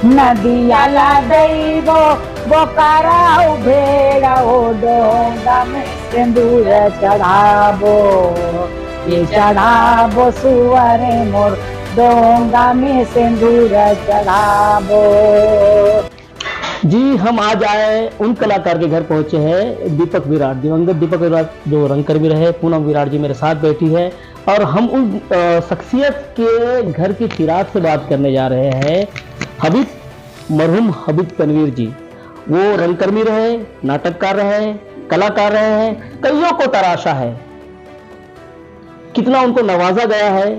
नदियाला दैवो बोकारा भेड़ो डोंगा में सिंदूर चढ़ाबो, ये चढ़ाबो सुअरे मोर डोंगा में सिंदूर चढ़ाबो। जी हम आज आए उन कलाकार के घर पहुंचे हैं, दीपक विराट, दिवंगत दीपक विराट जो रंगकर्मी रहे। पूनम विराट जी मेरे साथ बैठी है और हम उन शख्सियत के घर की चिराग से बात करने जा रहे हैं। हबीब, मरहूम हबीब तनवीर जी, वो रंगकर्मी रहे, नाटककार रहे, कलाकार रहे हैं, कईयों को तराशा है, कितना उनको नवाजा गया है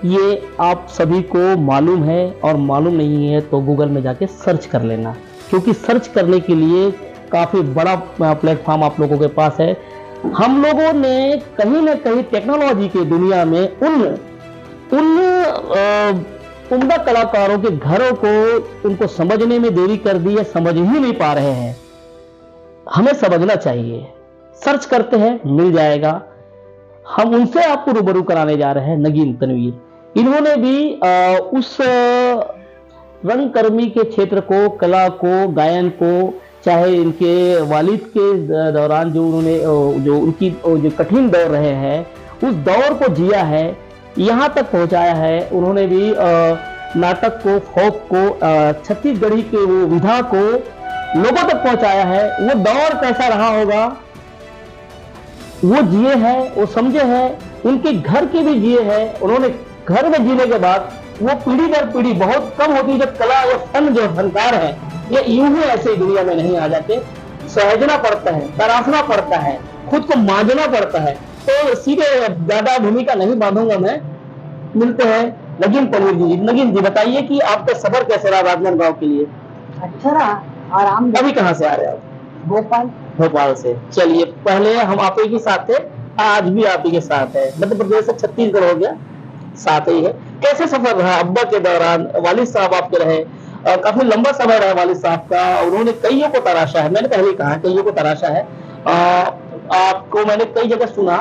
ये आप सभी को मालूम है, और मालूम नहीं है तो गूगल में जाके सर्च कर लेना, क्योंकि सर्च करने के लिए काफ़ी बड़ा प्लेटफॉर्म आप लोगों के पास है। हम लोगों ने कहीं ना कहीं टेक्नोलॉजी की दुनिया में उन उम्दा कलाकारों के घरों को उनको समझने में देरी कर दी है, समझ ही नहीं पा रहे हैं। हमें समझना चाहिए, सर्च करते हैं मिल जाएगा। हम उनसे आपको रूबरू कराने जा रहे हैं, नगीन तनवीर। इन्होंने भी उस रंगकर्मी के क्षेत्र को, कला को, गायन को, चाहे इनके वालिद के दौरान जो उन्होंने जो उनकी जो कठिन दौर रहे हैं उस दौर को जिया है, यहाँ तक पहुँचाया है। उन्होंने भी नाटक को, फोक को, छत्तीसगढ़ी के वो विधा को लोगों तक पहुँचाया है। वो दौर कैसा रहा होगा वो जिए हैं, वो समझे हैं, उनके घर के भी जिए हैं। उन्होंने घर में जीने के बाद वो पीढ़ी दर पीढ़ी बहुत कम होती है जब कला और फन जो फनकार है ये यूं ही ऐसे दुनिया में नहीं आ जाते। सहेजना पड़ता है, तराशना पड़ता है, खुद को मांझना पड़ता है। तो सीधे ज्यादा भूमिका नहीं बांधूंगा मैं। मिलते हैं नगीन तनवीर जी। नगीन जी बताइए कि आपका सफर कैसे रहा राजनांदगांव के लिए? अच्छा रहा, आराम। अभी कहाँ से आ रहे हैं आप? भोपाल। भोपाल से। चलिए, पहले हम आप ही के साथ थे, आज भी आप ही के साथ है। मध्य प्रदेश से छत्तीसगढ़ हो गया, साथ ही है। कैसे सफर रहा अब्बा के दौरान? वालिद साहब आपके रहे, काफी लंबा समय रहा वालिद साहब का। उन्होंने कईयों को तराशा है, मैंने पहले कहा कईयों को तराशा है। आपको मैंने कई जगह सुना,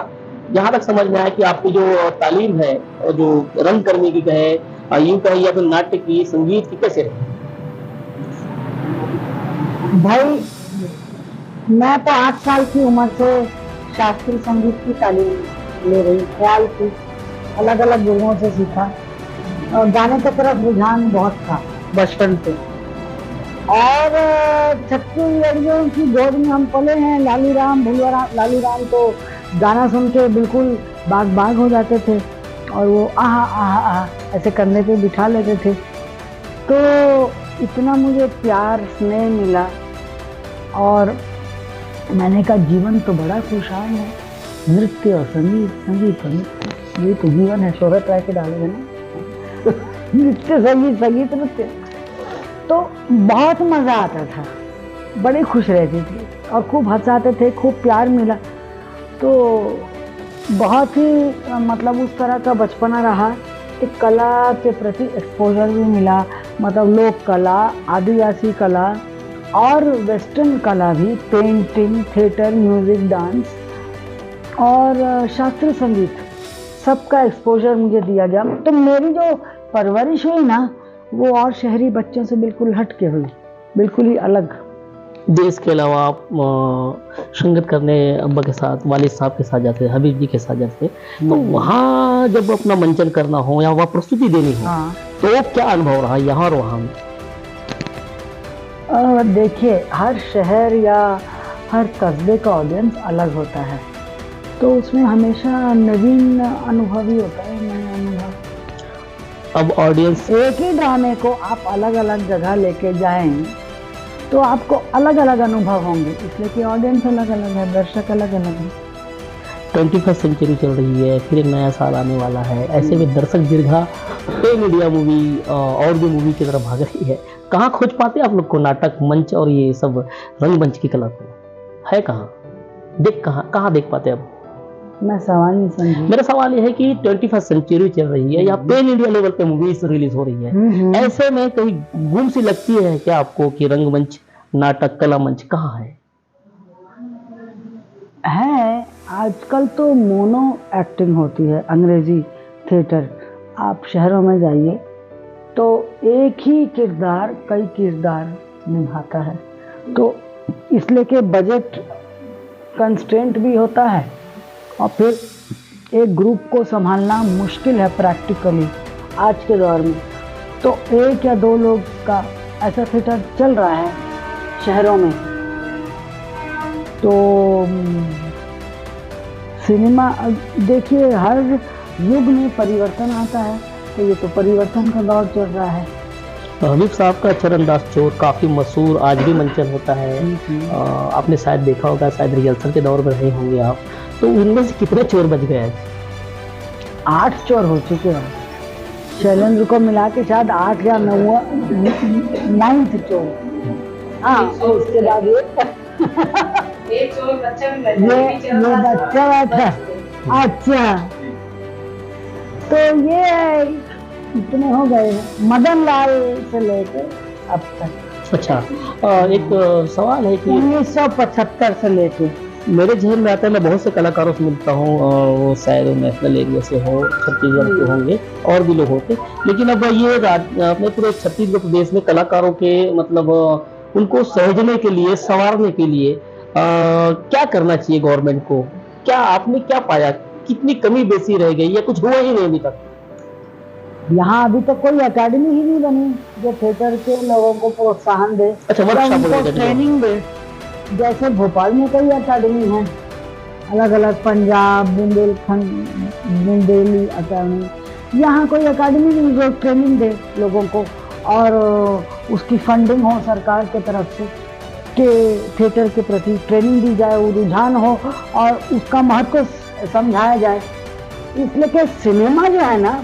जहां तक समझ में आया कि आपकी जो तालीम है और जो रंगकर्मी की कहे, यूं कहे या फिर नाट्य की, संगीत की, कैसे रही? भाई मैं तो 8 साल की उम्र से शास्त्रीय संगीत की तालीम ले रही, ख्याल की, अलग अलग गुरुओं से सीखा और गाने की तरफ रुझान बहुत था बचपन से। और छत्तीसगढ़ियों की गोद में हम पले हैं। लालू राम, लालू राम तो गाना सुन के बिल्कुल बाग बाग हो जाते थे और वो आहा आहा आहा ऐसे कंधे पे बिठा लेते थे। तो इतना मुझे प्यार स्नेह मिला और मैंने कहा जीवन तो बड़ा खुशहाल है, नृत्य और संगीत, संगीत और नृत्य, ये तो जीवन है। शोहरत राय के डाले है ना नृत्य संगीत, संगीत नृत्य। तो बहुत मजा आता था, बड़े खुश रहती थी और खूब हंसाते थे, खूब प्यार मिला। तो बहुत ही मतलब उस तरह का बचपना रहा। एक कला के प्रति एक्सपोजर भी मिला, मतलब लोक कला, आदिवासी कला और वेस्टर्न कला भी, पेंटिंग, थिएटर, म्यूजिक, डांस और शास्त्रीय संगीत, सबका एक्सपोजर मुझे दिया गया। तो मेरी जो परवरिश हुई ना वो और शहरी बच्चों से बिल्कुल हट के हुई, बिल्कुल ही अलग। देश के अलावा आप संगत करने अब्बा के साथ, वालिद साहब के साथ जाते, हबीब जी के साथ जाते, तो वहाँ जब अपना मंचन करना हो या वहाँ प्रस्तुति देनी हो, हाँ। तो क्या अनुभव रहा यहाँ और वहाँ में? देखिए, हर शहर या हर कस्बे का ऑडियंस अलग होता है, तो उसमें हमेशा नवीन अनुभव ही होता है, नया अनुभव। अब ऑडियंस, एक ही ड्रामे को आप अलग अलग जगह लेके जाएं तो आपको अलग अलग अनुभव होंगे, इसलिए कि ऑडियंस अलग अलग है, दर्शक अलग अलग है। 21वीं सेंचुरी चल रही है, फिर एक नया साल आने वाला है, ऐसे में दर्शक दीर्घा पेन इंडिया मूवी और भी मूवी की तरफ भाग रही है। कहाँ खोज पाते आप लोग को नाटक मंच और ये सब रंगमंच की कला को? है कहाँ कहाँ देख पाते अब? मैं सवाल नहीं समझी। मेरा सवाल यह है कि 21वीं सेंचुरी चल रही है, यहाँ पेन इंडिया लेवल पे मूवीज रिलीज हो रही है, ऐसे में कहीं गुम सी लगती है क्या आपको कि रंगमंच, नाटक, कला मंच कहाँ है? आजकल तो मोनो एक्टिंग होती है, अंग्रेजी थिएटर। आप शहरों में जाइए तो एक ही किरदार कई किरदार निभाता है, तो इसलिए कि बजट कंस्ट्रेंट भी होता है और फिर एक ग्रुप को संभालना मुश्किल है प्रैक्टिकली आज के दौर में। तो एक या दो लोग का ऐसा थिएटर चल रहा है शहरों में। तो सिनेमा देखिए हर युग में परिवर्तन आता है, तो ये तो परिवर्तन का दौर चल रहा है। हबीब साहब का चरणदास चोर काफ़ी मशहूर आज भी मंचन होता है। आपने शायद देखा होगा, शायद रिहर्सल के दौर में रहे होंगे आप, तो उनमें से कितने चोर बच गए आज? 8 चोर हो चुके हैं। शैलेंद्र को मिला के शायद 8 या 9th चोर। हाँ, उसके बाद एक चोर बच्चा भी ये बच्चा बैठा। अच्छा, तो ये इतने हो गए मदन लाल से लेके अब तक। अच्छा, एक सवाल है कि 1975 से लेके मेरे जहन में आता है, मैं बहुत से कलाकारों से मिलता हूँ, वो शायद नेशनल एरिया से हो, छत्तीसगढ़ के होंगे और भी लोग होते, लेकिन अब ये अपने पूरे छत्तीसगढ़ प्रदेश में कलाकारों के मतलब उनको सहेजने के लिए, संवारने के लिए क्या करना चाहिए गवर्नमेंट को? क्या आपने क्या पाया, कितनी कमी बेसी रह गई या कुछ हुआ ही नहीं अभी तक? यहाँ अभी तक कोई अकेडमी ही नहीं बनी जो थिएटर के लोगों को प्रोत्साहन दे, अच्छा, उनको ट्रेनिंग दे। जैसे भोपाल में कई अकेडमी हैं अलग अलग, पंजाब बुंदेली अकेडमी, यहाँ कोई अकेडमी नहीं जो ट्रेनिंग दे लोगों को और उसकी फंडिंग हो सरकार की तरफ से कि थिएटर के प्रति ट्रेनिंग दी जाए, वो रुझान हो और उसका महत्व समझाया जाए। इसलिए कि सिनेमा जो है ना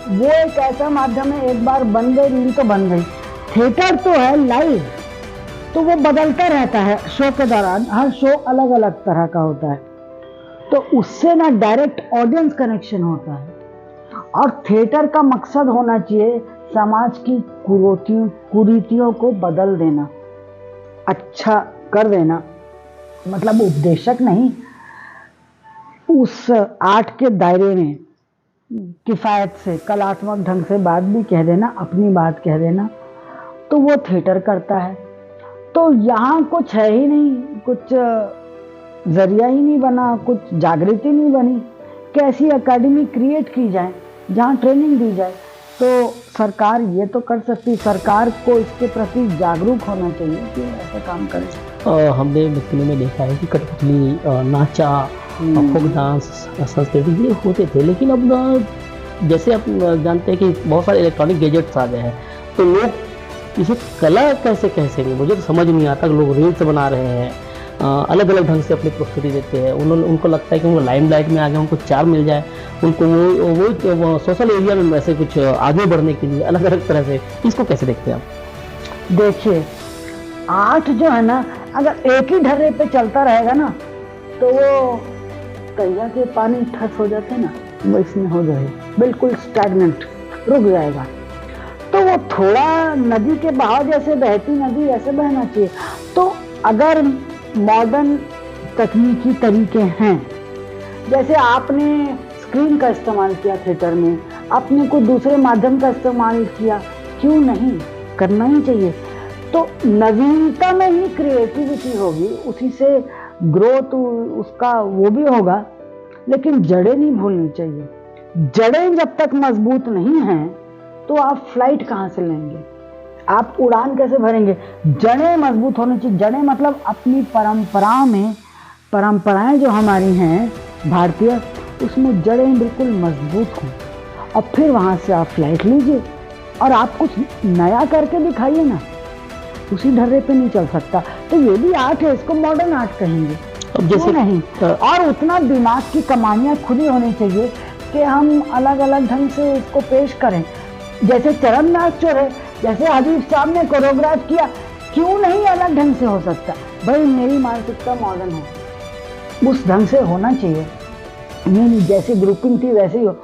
वो एक ऐसा माध्यम है, एक बार बन गई रील तो बन गई। थिएटर तो है लाइव, तो वो बदलता रहता है शो के दौरान, हर शो अलग अलग तरह का होता है, तो उससे ना डायरेक्ट ऑडियंस कनेक्शन होता है। और थिएटर का मकसद होना चाहिए समाज की कुरीतियों को बदल देना, अच्छा कर देना, मतलब उपदेशक नहीं, उस आर्ट के दायरे में किफ़ायत से कलात्मक ढंग से बात भी कह देना, अपनी बात कह देना, तो वो थिएटर करता है। तो यहाँ कुछ है ही नहीं, कुछ जरिया ही नहीं बना, कुछ जागृति नहीं बनी कि ऐसी अकेडमी क्रिएट की जाए जहाँ ट्रेनिंग दी जाए। तो सरकार ये तो कर सकती, सरकार को इसके प्रति जागरूक होना चाहिए कि ऐसा काम करें। हमने फिल्म में देखा है कि कठपुतली, नाचा, फोक डांस, संस्कृति ये होते थे, लेकिन अब जैसे आप जानते हैं कि बहुत सारे इलेक्ट्रॉनिक गैजेट्स आ गए हैं, तो लोग इसे कला कैसे कह सकेंगे? मुझे तो समझ नहीं आता। लोग रील्स बना रहे हैं, अलग अलग ढंग से अपनी प्रस्तुति देते हैं, उनको लगता है कि वो लाइमलाइट में आ गए, उनको चार मिल जाए, उनको वो सोशल एरिया में वैसे कुछ आगे बढ़ने के लिए अलग अलग तरह से। इसको कैसे देखते हैं आप? देखिए, आर्ट जो है ना, अगर एक ही ढर्रे पे चलता रहेगा ना तो वो कैया के पानी ठस हो जाते ना, वो इसमें हो जाए बिल्कुल स्टैग्नेंट, रुक जाएगा। तो वो थोड़ा नदी के बहाव जैसे बहती नदी ऐसे बहना चाहिए। तो अगर मॉडर्न तकनीकी तरीके हैं, जैसे आपने स्क्रीन का इस्तेमाल किया थिएटर में, आपने कोई दूसरे माध्यम का इस्तेमाल किया, क्यों नहीं करना ही चाहिए। तो नवीनता में ही क्रिएटिविटी होगी, उसी से ग्रोथ उसका वो भी होगा, लेकिन जड़ें नहीं भूलनी चाहिए। जड़ें जब तक मजबूत नहीं हैं तो आप फ्लाइट कहाँ से लेंगे, आप उड़ान कैसे भरेंगे? जड़ें मजबूत होनी चाहिए। जड़ें मतलब अपनी परंपराओं में, परंपराएं जो हमारी हैं भारतीय, उसमें जड़ें बिल्कुल मजबूत हों, और फिर वहाँ से आप फ्लाइट लीजिए और आप कुछ नया करके दिखाइए ना, उसी ढर्रे पे नहीं चल सकता। तो ये भी आर्ट है, इसको मॉडर्न आर्ट कहेंगे, जैसे नहीं। और उतना दिमाग की कमानियाँ खुली होनी चाहिए कि हम अलग अलग ढंग से उसको पेश करें। जैसे चरणदास चोर है, जैसे हबीब साहब ने कोरियोग्राफ किया, क्यों नहीं अलग ढंग से हो सकता? भाई मेरी मानसिकता मॉडर्न है, उस ढंग से होना चाहिए। नहीं, जैसे ग्रुपिंग थी वैसे ही हो,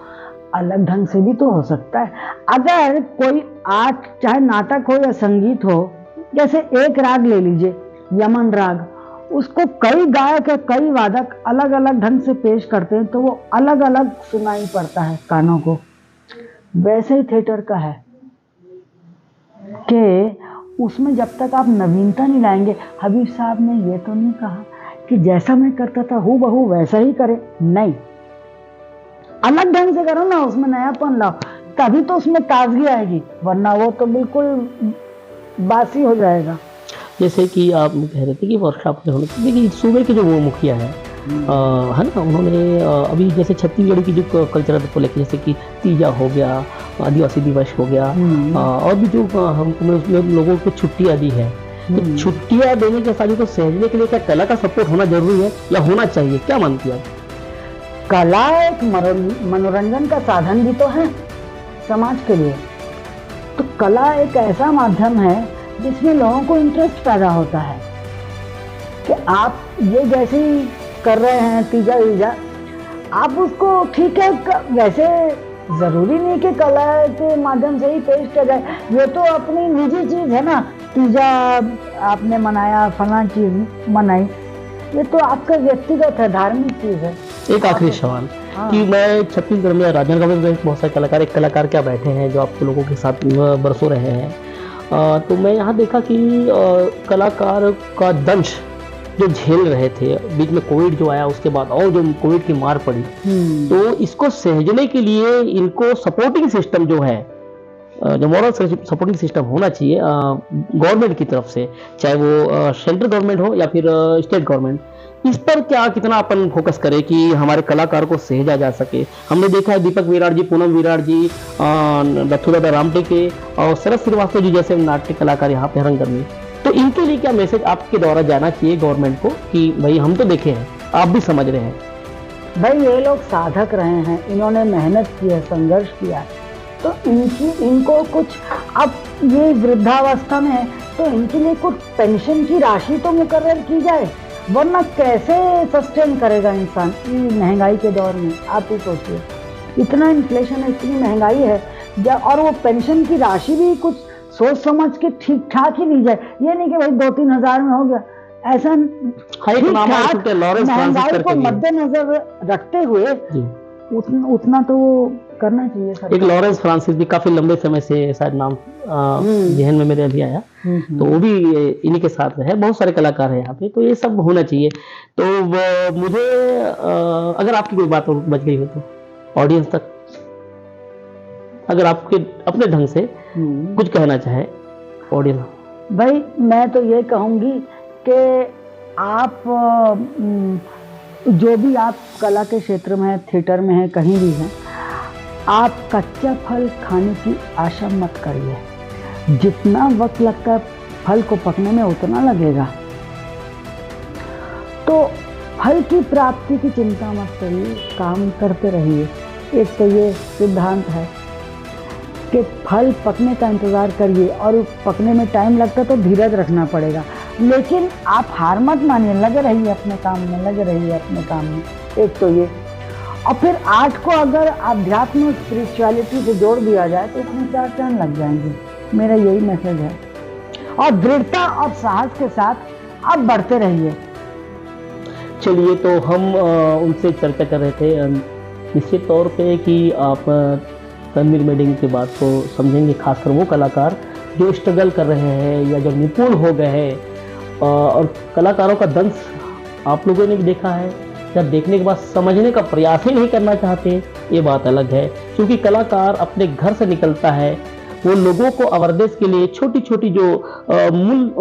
अलग ढंग से भी तो हो सकता है। अगर कोई आर्ट, चाहे नाटक हो या संगीत हो, जैसे एक राग ले लीजिए, यमन राग, उसको कई गायक या कई वादक अलग अलग ढंग से पेश करते हैं, तो वो अलग अलग सुनाई पड़ता है कानों को। वैसे ही थिएटर का है, कि उसमें जब तक आप नवीनता नहीं लाएंगे, हबीब साहब ने ये तो नहीं कहा कि जैसा मैं करता था हूबहू वैसा ही करें, नहीं, अलग ढंग से करो ना, उसमें नयापन लाओ, तभी तो उसमें ताजगी आएगी, वरना वो तो बिल्कुल बासी हो जाएगा। जैसे कि आप कह रहे थे कि वर्कशॉप में होने, देखिए सूबे के जो वो मुखिया है ना, उन्होंने अभी जैसे छत्तीसगढ़ की जो कल्चरल को लेकर, जैसे कि तीजा हो गया, आदिवासी दिवस हो गया, और भी जो हमको उसमें लोगों को छुट्टियां दी है, तो छुट्टियां देने के साथ को सहजने के लिए क्या कला का सपोर्ट होना जरूरी है या होना चाहिए, क्या मानती है? कला एक मनोरंजन का साधन भी तो है समाज के लिए। तो कला एक ऐसा माध्यम है जिसमें लोगों को इंटरेस्ट पैदा होता है कि आप ये जैसे ही कर रहे हैं तीजा वीजा, आप उसको ठीक है, वैसे जरूरी नहीं कि कला के माध्यम से ही पेश किया जाए, ये तो अपनी निजी चीज है ना, तीजा आपने मनाया, फलां चीज मनाई, ये तो आपका व्यक्तिगत है, धार्मिक चीज है। एक आखिरी सवाल कि मैं छत्तीसगढ़ में राजनांदगांव में बहुत सारे कलाकार, एक कलाकार क्या बैठे हैं जो आप लोगों के साथ बरसों रहे हैं, तो मैं यहाँ देखा कि कलाकार का दंश जो झेल रहे थे, बीच में कोविड जो आया उसके बाद और जो कोविड की मार पड़ी, तो इसको सहजने के लिए इनको सपोर्टिंग सिस्टम जो है, जो मॉरल सपोर्टिंग सिस्टम होना चाहिए गवर्नमेंट की तरफ से, चाहे वो सेंट्रल गवर्नमेंट हो या फिर स्टेट गवर्नमेंट, इस पर क्या कितना अपन फोकस करें कि हमारे कलाकार को सहेजा जा सके। हमने देखा है दीपक विराट जी, पूनम विराट जी, दत्तूदादा रामटेके और शरद श्रीवास्तव जी जैसे नाट्य कलाकार यहाँ पे रंगकर्मी, तो इनके लिए क्या मैसेज आपके द्वारा जाना चाहिए गवर्नमेंट को कि भाई हम तो देखे हैं, आप भी समझ रहे हैं? भाई ये लोग साधक रहे हैं, इन्होंने मेहनत की है, संघर्ष किया है, तो इनको कुछ, अब ये वृद्धावस्था में है तो इनके लिए कुछ पेंशन की राशि तो मुकर्रर की जाए, वरना कैसे सस्टेन करेगा इंसान महंगाई के दौर में। आप ही सोचिए, इतना इन्फ्लेशन है, इतनी महंगाई है, और वो पेंशन की राशि भी कुछ सोच समझ के ठीक ठाक ही दी जाए, ये नहीं कि भाई 2-3 हजार में हो गया, ऐसा महंगाई को मद्देनजर रखते हुए उतना तो करना चाहिए सर। एक लॉरेंस फ्रांसिस भी काफी लंबे समय से शायद नाम जहन में मेरे अभी आया, तो वो भी इन्हीं के साथ है, बहुत सारे कलाकार हैं यहाँ पे, तो ये सब होना चाहिए। तो मुझे अगर आपकी कोई बात बच गई हो तो ऑडियंस तक, अगर आपके अपने ढंग से कुछ कहना चाहे ऑडियंस। भाई मैं तो ये कहूँगी कि आप जो भी आप कला के क्षेत्र में है, थिएटर में है, कहीं भी हैं, आप कच्चा फल खाने की आशा मत करिए, जितना वक्त लगता है फल को पकने में उतना लगेगा, तो फल की प्राप्ति की चिंता मत करिए, काम करते रहिए। एक तो ये सिद्धांत है कि फल पकने का इंतज़ार करिए, और पकने में टाइम लगता तो धीरज रखना पड़ेगा, लेकिन आप हार मत मानिए, लगे रहिए अपने काम में, लगे रहिए अपने काम में। एक तो ये, और फिर आर्ट को अगर अध्यात्म स्पिरिचुअलिटी से जोड़ दिया जाए तो इसमें 4 चांद लग जाएंगे, मेरा यही मैसेज है। और दृढ़ता और साहस के साथ आप बढ़ते रहिए। चलिए, तो हम उनसे चर्चा कर रहे थे निश्चित तौर पे कि आप तनवीर मेडिंग की बात को समझेंगे, खासकर वो कलाकार जो स्ट्रगल कर रहे हैं या जो निपुण हो गए हैं, और कलाकारों का दंश आप लोगों ने भी देखा है, जब देखने के बाद समझने का प्रयास ही नहीं करना चाहते, ये बात अलग है। क्योंकि कलाकार अपने घर से निकलता है, वो लोगों को अवेयरनेस के लिए छोटी छोटी जो मूल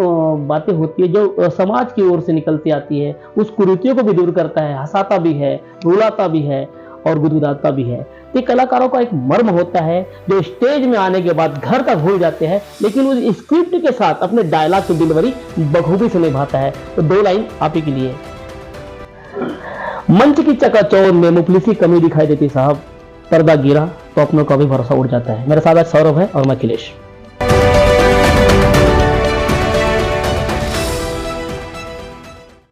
बातें होती है, जो समाज की ओर से निकलती आती है, उस कुरीतियों को भी दूर करता है, हंसाता भी है, रुलाता भी है और गुदगुदाता भी है। तो कलाकारों का एक मर्म होता है जो स्टेज में आने के बाद घर का भूल जाते हैं, लेकिन उस स्क्रिप्ट के साथ अपने डायलॉग की डिलीवरी बखूबी से निभाता है। तो 2 लाइन आप ही के लिए। मंच की चकाचौंध में मुफलिसी कमी दिखाई देती साहब, पर्दा गिरा तो अपनों का भी भरोसा उड़ जाता है। मेरे साथ आज सौरभ है और मैं अखिलेश।